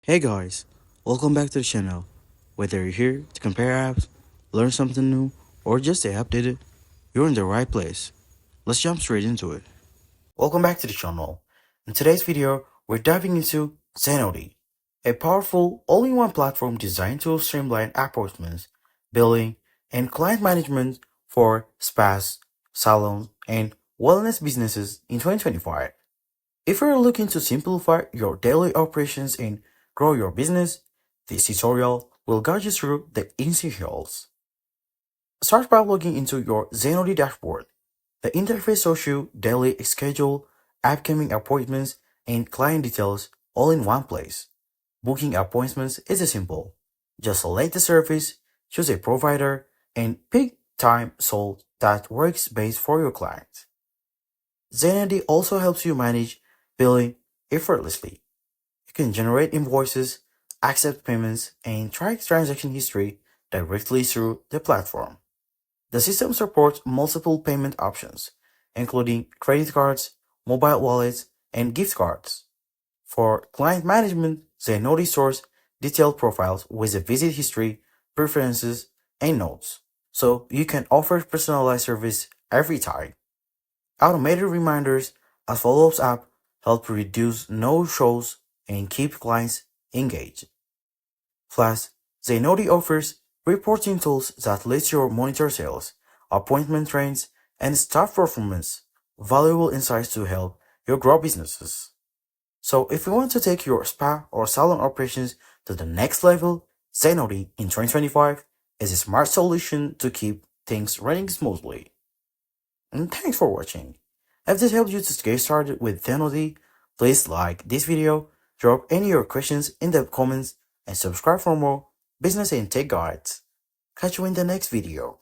Hey guys, welcome back to the channel. Whether you're here to compare apps, learn something new, or just stay updated, you're in the right place. Let's jump straight into it. Welcome back to the channel. In today's video, we're diving into Zenoti, a powerful all-in-one platform designed to streamline appointments, billing, and client management for spas, salons, and wellness businesses in 2025. If you're looking to simplify your daily operations and grow your business, this tutorial will guide you through the essentials. Start by logging into your Zenoti dashboard. The interface shows you daily schedule, upcoming appointments, and client details all in one place. Booking appointments is simple. Just select the service, choose a provider, and pick time slot that works best for your client. Zenoti also helps you manage billing effortlessly. You can generate invoices, accept payments, and track transaction history directly through the platform. The system supports multiple payment options, including credit cards, mobile wallets, and gift cards. For client management, Zenoti stores detailed profiles with a visit history, preferences, and notes, so you can offer personalized service every time. Automated reminders as follow-ups app help reduce no-shows and keep clients engaged. Plus, Zenoti offers reporting tools that let you monitor sales, appointment trends, and staff performance, valuable insights to help you grow businesses. So if you want to take your spa or salon operations to the next level, Zenoti in 2025 is a smart solution to keep things running smoothly. And thanks for watching. If this helped you to get started with Zenoti, please like this video, drop any of your questions in the comments, and subscribe for more business and tech guides. Catch you in the next video.